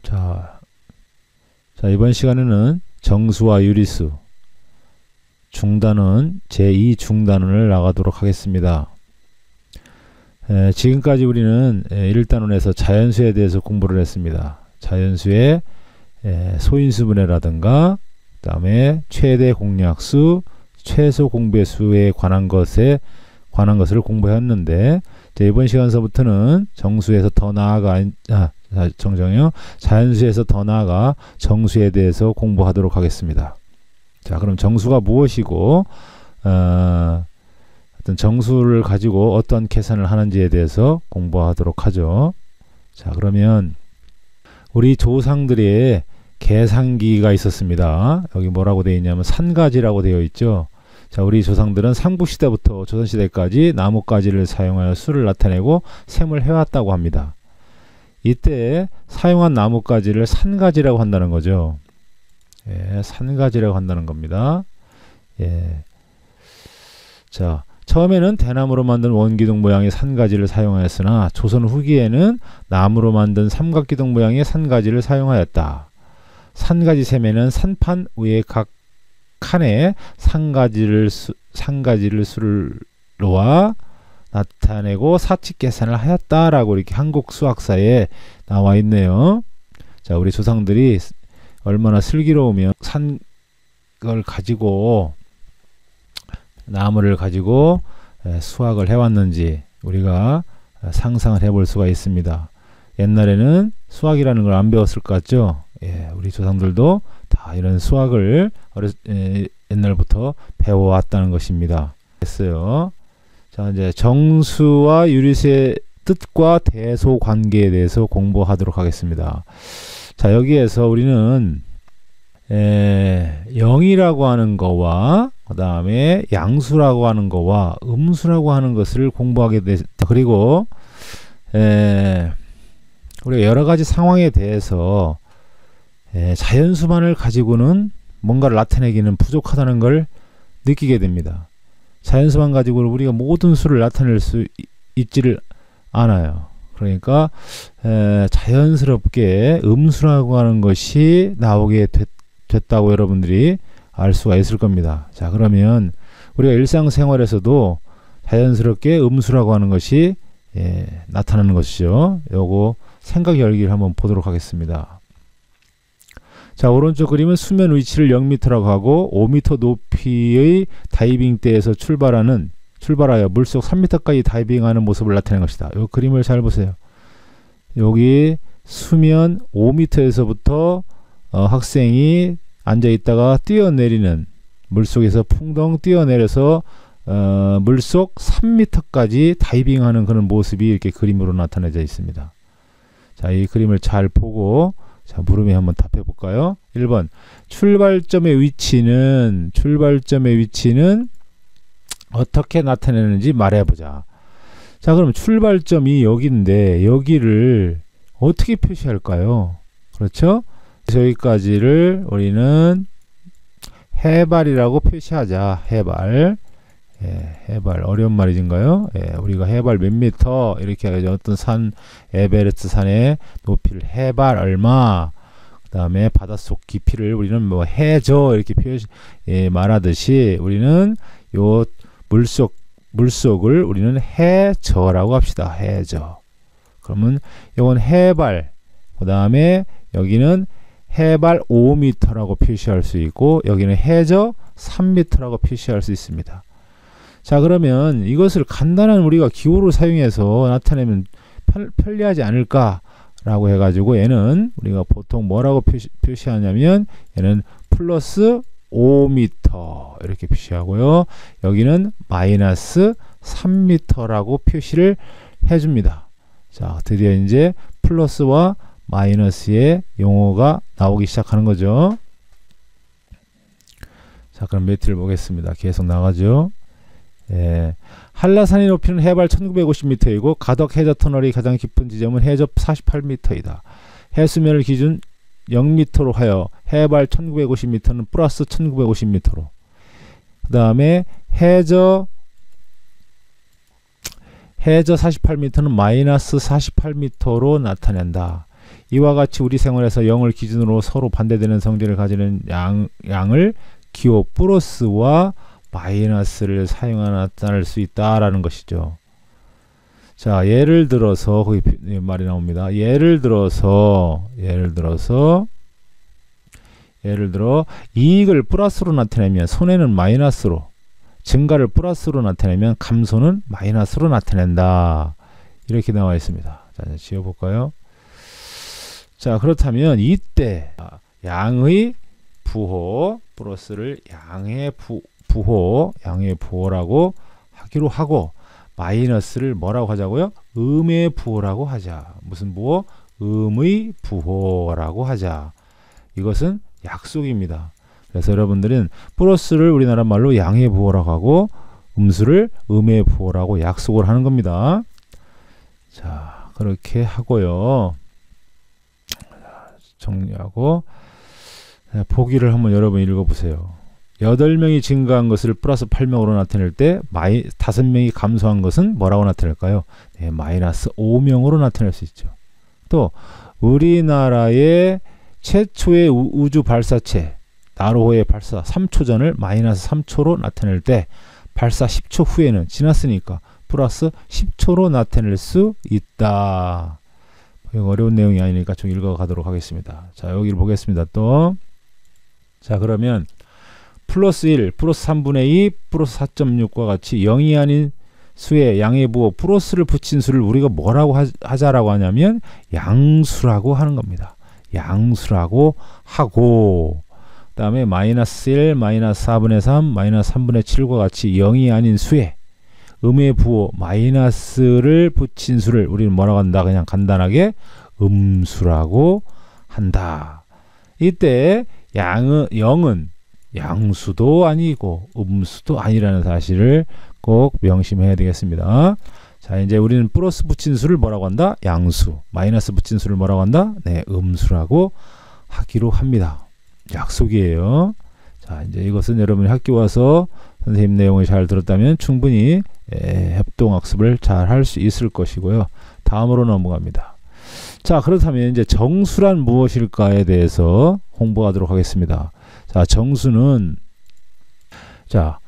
자, 이번 시간에는 정수와 유리수 중단원 제2중단원을 나가도록 하겠습니다. 지금까지 우리는 1단원에서 자연수에 대해서 공부를 했습니다. 자연수의 소인수분해라든가 그 다음에 최대 공약수, 최소 공배수에 관한 것을 공부했는데, 이번 시간서부터는 정수에서 더 나아가 정정요. 자연수에서 더 나아가 정수에 대해서 공부하도록 하겠습니다. 자, 그럼 정수가 무엇이고 어떤 정수를 가지고 어떤 계산을 하는지에 대해서 공부하도록 하죠. 자, 그러면 우리 조상들의 계산기가 있었습니다. 여기 뭐라고 되어 있냐면 산가지라고 되어 있죠. 자, 우리 조상들은 삼국시대부터 조선시대까지 나뭇가지를 사용하여 수를 나타내고 셈을 해왔다고 합니다. 이때 사용한 나뭇가지를 산가지라고 한다는 거죠. 산가지라고 한다는 겁니다. 자, 처음에는 대나무로 만든 원기둥 모양의 산가지를 사용하였으나 조선 후기에는 나무로 만든 삼각기둥 모양의 산가지를 사용하였다. 산가지 셈에는 산판 위에 각 칸에 산가지를 수를 놓아 나타내고 사칙 계산을 하였다라고 이렇게 한국 수학사에 나와 있네요. 자, 우리 조상들이 얼마나 슬기로우면 산을 가지고 나무를 가지고 수학을 해왔는지 우리가 상상을 해볼 수가 있습니다. 옛날에는 수학이라는 걸 안 배웠을 것 같죠? 우리 조상들도 다 이런 수학을 옛날부터 배워왔다는 것입니다. 됐어요. 자, 이제 정수와 유리수의 뜻과 대소 관계에 대해서 공부하도록 하겠습니다. 자, 여기에서 우리는 0이라고 하는 거와 그 다음에 양수라고 하는 거와 음수라고 하는 것을 공부하게 됐다. 그리고 우리가 여러 가지 상황에 대해서 자연수만을 가지고는 뭔가를 나타내기는 부족하다는 걸 느끼게 됩니다. 자연수만 가지고 우리가 모든 수를 나타낼 수 있지를 않아요. 그러니까 자연스럽게 음수라고 하는 것이 나오게 됐다고 여러분들이 알 수가 있을 겁니다. 자, 그러면 우리가 일상생활에서도 자연스럽게 음수라고 하는 것이 나타나는 것이죠. 요거 생각 열기를 한번 보도록 하겠습니다. 자, 오른쪽 그림은 수면 위치를 0m라고 하고 5m 높이의 다이빙대에서 출발하여 물속 3m까지 다이빙하는 모습을 나타낸 것이다. 이 그림을 잘 보세요. 여기 수면 5m에서부터 학생이 앉아 있다가 뛰어내리는, 물속에서 풍덩 뛰어내려서 물속 3m까지 다이빙하는 그런 모습이 이렇게 그림으로 나타내져 있습니다. 자, 이 그림을 잘 보고 자, 물음에 한번 답해 볼까요? 1번 출발점의 위치는 어떻게 나타내는지 말해보자. 자, 그럼 출발점이 여기인데 여기를 어떻게 표시할까요? 그렇죠? 여기까지를 우리는 해발이라고 표시하자. 해발. 해발 어려운 말이진가요? 우리가 해발 몇 미터 이렇게 해가지고 어떤 산, 에베레스트 산의 높이를 해발 얼마, 그 다음에 바닷속 깊이를 우리는 뭐 해저 이렇게 말하듯이 우리는 요 물속을 우리는 해저라고 합시다. 해저. 그러면 이건 해발, 그 다음에 여기는 해발 5m라고 표시할 수 있고 여기는 해저 3m라고 표시할 수 있습니다. 자, 그러면 이것을 간단한 우리가 기호를 사용해서 나타내면 편리하지 않을까라고 해가지고 얘는 우리가 보통 뭐라고 표시하냐면 얘는 플러스 5m 이렇게 표시하고요. 여기는 마이너스 3m라고 표시를 해줍니다. 자, 드디어 이제 플러스와 마이너스의 용어가 나오기 시작하는 거죠. 자, 그럼 매트를 보겠습니다. 계속 나가죠. 한라산의 높이는 해발 1950m이고 가덕 해저 터널이 가장 깊은 지점은 해저 48m이다. 해수면을 기준 0m로 하여 해발 1950m는 플러스 1950m로, 그 다음에 해저 해저 48m는 마이너스 48m로 나타낸다. 이와 같이 우리 생활에서 0을 기준으로 서로 반대되는 성질을 가지는 양을 기호 플러스와 마이너스를 사용하여 나타낼 수 있다라는 것이죠. 자, 예를 들어서 거기 말이 나옵니다. 예를 들어 이익을 플러스로 나타내면 손해는 마이너스로, 증가를 플러스로 나타내면 감소는 마이너스로 나타낸다. 이렇게 나와 있습니다. 자, 지워볼까요? 자, 그렇다면 이때 양의 부호 플러스를 양의 부호라고 하기로 하고, 마이너스를 뭐라고 하자고요? 음의 부호라고 하자. 무슨 부호? 음의 부호라고 하자. 이것은 약속입니다. 그래서 여러분들은 플러스를 우리나라 말로 양의 부호라고 하고, 음수를 음의 부호라고 약속을 하는 겁니다. 자, 그렇게 하고요. 정리하고 보기를 한번 여러분 읽어보세요. 8명이 증가한 것을 플러스 8명으로 나타낼 때 5명이 감소한 것은 뭐라고 나타낼까요? 네, 마이너스 5명으로 나타낼 수 있죠. 또 우리나라의 최초의 우주 발사체 나로호의 발사 3초 전을 마이너스 3초로 나타낼 때 발사 10초 후에는 지났으니까 플러스 10초로 나타낼 수 있다. 어려운 내용이 아니니까 좀 읽어가도록 하겠습니다. 자, 여기를 보겠습니다. 또 자, 그러면 플러스 1, 플러스 3분의 2, 플러스 4.6과 같이 0이 아닌 수의 양의 부호 플러스를 붙인 수를 우리가 뭐라고 하자라고 하냐면 양수라고 하는 겁니다. 양수라고 하고, 그 다음에 마이너스 1, 마이너스 4분의 3, 마이너스 3분의 7과 같이 0이 아닌 수에 음의 부호 마이너스를 붙인 수를 우리는 뭐라고 한다? 그냥 간단하게 음수라고 한다. 이때 0은 양수도 아니고 음수도 아니라는 사실을 꼭 명심해야 되겠습니다. 자, 이제 우리는 플러스 붙인 수를 뭐라고 한다? 양수. 마이너스 붙인 수를 뭐라고 한다? 네, 음수라고 하기로 합니다. 약속이에요. 자, 이제 이것은 여러분이 학교 와서 선생님 내용을 잘 들었다면 충분히 협동학습을 잘 할 수 있을 것이고요. 다음으로 넘어갑니다. 자, 그렇다면 이제 정수란 무엇일까에 대해서 공부하도록 하겠습니다. 자, 정수는 자,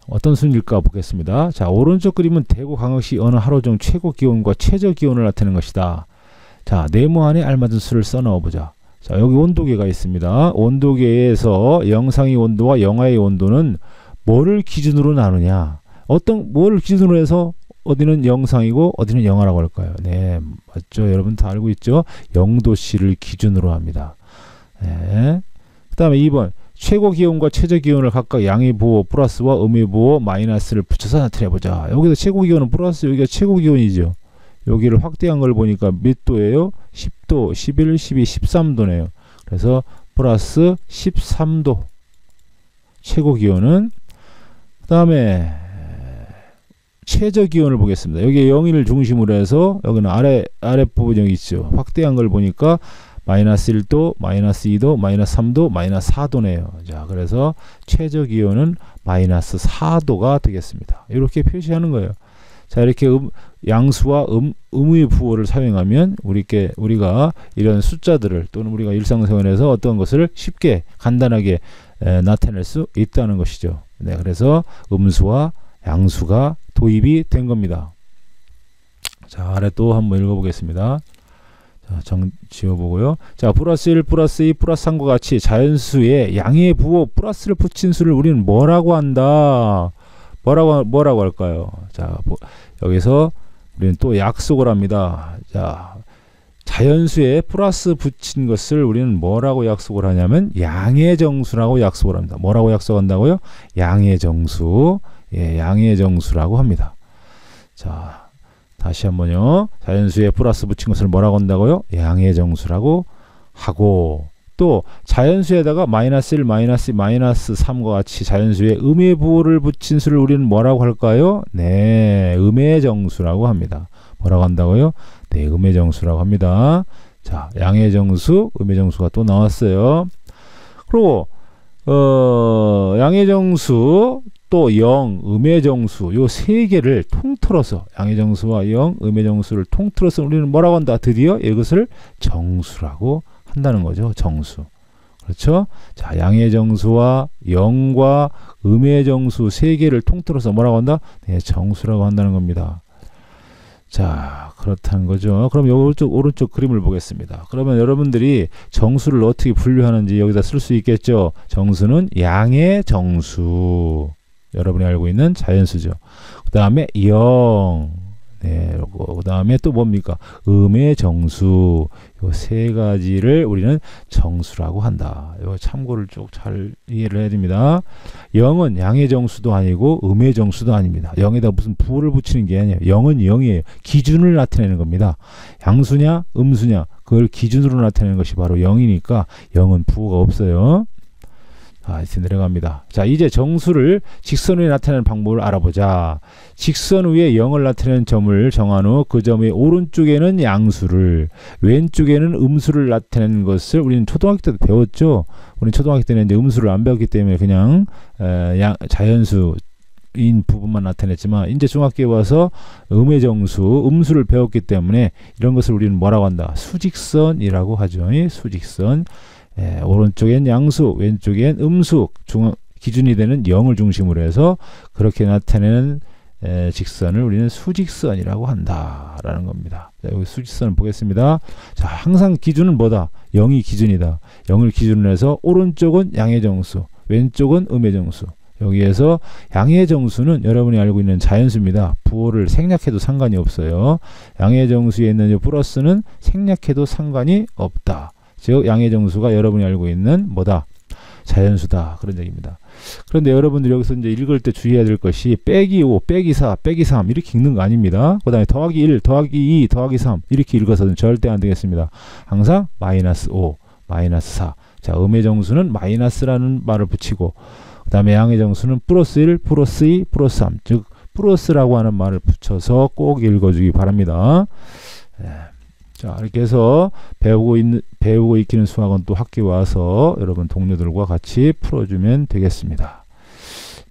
어떤 순일까 보겠습니다. 자, 오른쪽 그림은 대구 광역시 어느 하루 중 최고 기온과 최저 기온을 나타내는 것이다. 자, 네모 안에 알맞은 수를 써 넣어 보자. 자, 여기 온도계가 있습니다. 온도계에서 영상의 온도와 영하의 온도는 뭐를 기준으로 나누냐? 뭐를 기준으로 해서 어디는 영상이고 어디는 영하라고 할까요? 네, 맞죠? 여러분 다 알고 있죠? 0도씨를 기준으로 합니다. 네. 그 다음에 2번 최고 기온과 최저 기온을 각각 양의 부호 플러스와 음의 부호 마이너스를 붙여서 나타내보자. 여기서 최고 기온은 플러스, 여기가 최고 기온이죠. 여기를 확대한 걸 보니까 몇 도예요? 10도, 11, 12, 13도네요. 그래서 플러스 13도 최고 기온은. 그 다음에 최저 기온을 보겠습니다. 여기 0을 중심으로 해서 여기는 아랫부분 여기 있죠. 확대한 걸 보니까 마이너스 1도, 마이너스 2도, 마이너스 3도, 마이너스 4도네요. 자, 그래서 최저 기온은 마이너스 4도가 되겠습니다. 이렇게 표시하는 거예요. 자, 이렇게 양수와 음의 부호를 사용하면 우리가 이런 숫자들을 또는 우리가 일상생활에서 어떤 것을 쉽게 간단하게 나타낼 수 있다는 것이죠. 네, 그래서 음수와 양수가 도입이 된 겁니다. 자, 아래 또 한번 읽어보겠습니다. 자, 지워보고요. 자, 플러스 1, 플러스 2, 플러스 3과 같이 자연수에 양의 부호 플러스를 붙인 수를 우리는 뭐라고 한다? 뭐라고 할까요? 자, 여기서 우리는 또 약속을 합니다. 자, 자연수에 플러스 붙인 것을 우리는 뭐라고 약속을 하냐면 양의 정수라고 약속을 합니다. 뭐라고 약속한다고요? 양의 정수. 예, 양의 정수라고 합니다. 자, 다시 한번요. 자연수에 플러스 붙인 것을 뭐라고 한다고요? 양의 정수라고 하고, 또 자연수에다가 마이너스 1, 마이너스 2, 마이너스 3과 같이 자연수에 음의 부호를 붙인 수를 우리는 뭐라고 할까요? 네, 음의 정수라고 합니다. 뭐라고 한다고요? 네, 음의 정수라고 합니다. 자, 양의 정수, 음의 정수가 또 나왔어요. 그리고 양의 정수 또 영, 음의 정수 요 세 개를 통틀어서 양의 정수와 영, 음의 정수를 통틀어서 우리는 뭐라고 한다? 드디어 이것을 정수라고 한다는 거죠. 정수. 그렇죠? 자, 양의 정수와 영과 음의 정수 세 개를 통틀어서 뭐라고 한다? 네, 정수라고 한다는 겁니다. 자, 그렇다는 거죠. 그럼 오른쪽 그림을 보겠습니다. 그러면 여러분들이 정수를 어떻게 분류하는지 여기다 쓸 수 있겠죠. 정수는 양의 정수. 여러분이 알고 있는 자연수죠. 그 다음에 영. 네, 그 다음에 또 뭡니까? 음의 정수. 요 세 가지를 우리는 정수라고 한다. 요 참고를 쭉 잘 이해를 해야 됩니다. 영은 양의 정수도 아니고 음의 정수도 아닙니다. 영에다 무슨 부호를 붙이는 게 아니에요. 영은 영이에요. 기준을 나타내는 겁니다. 양수냐, 음수냐, 그걸 기준으로 나타내는 것이 바로 영이니까 영은 부호가 없어요. 이제 내려갑니다. 자, 이제 정수를 직선 위에 나타내는 방법을 알아보자. 직선 위에 0을 나타내는 점을 정한 후 그 점의 오른쪽에는 양수를, 왼쪽에는 음수를 나타내는 것을 우리는 초등학교 때도 배웠죠. 우리는 초등학교 때는 이제 음수를 안 배웠기 때문에 그냥 자연수인 부분만 나타냈지만 이제 중학교에 와서 음의 정수, 음수를 배웠기 때문에 이런 것을 우리는 뭐라고 한다? 수직선이라고 하죠. 수직선. 오른쪽엔 양수, 왼쪽엔 음수, 기준이 되는 0을 중심으로 해서 그렇게 나타내는 직선을 우리는 수직선이라고 한다라는 겁니다. 자, 여기 수직선을 보겠습니다. 자, 항상 기준은 뭐다? 0이 기준이다. 0을 기준으로 해서 오른쪽은 양의 정수, 왼쪽은 음의 정수. 여기에서 양의 정수는 여러분이 알고 있는 자연수입니다. 부호를 생략해도 상관이 없어요. 양의 정수에 있는 이 플러스는 생략해도 상관이 없다. 즉 양의 정수가 여러분이 알고 있는 뭐다? 자연수다. 그런 얘기입니다. 그런데 여러분들이 여기서 이제 읽을 때 주의해야 될 것이 빼기 5, 빼기 4, 빼기 3 이렇게 읽는 거 아닙니다. 그 다음에 더하기 1, 더하기 2, 더하기 3 이렇게 읽어서는 절대 안 되겠습니다. 항상 마이너스 5, 마이너스 4. 자, 음의 정수는 마이너스라는 말을 붙이고 그 다음에 양의 정수는 플러스 1, 플러스 2, 플러스 3. 즉 플러스라고 하는 말을 붙여서 꼭 읽어주기 바랍니다. 자, 이렇게 해서 배우고 익히는 수학은 또 학교에 와서 여러분 동료들과 같이 풀어주면 되겠습니다.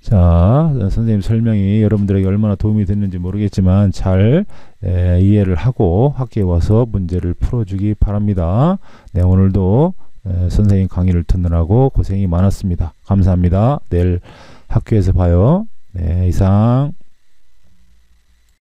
자, 선생님 설명이 여러분들에게 얼마나 도움이 됐는지 모르겠지만 잘 이해를 하고 학교에 와서 문제를 풀어주기 바랍니다. 네, 오늘도 선생님 강의를 듣느라고 고생이 많았습니다. 감사합니다. 내일 학교에서 봐요. 네, 이상.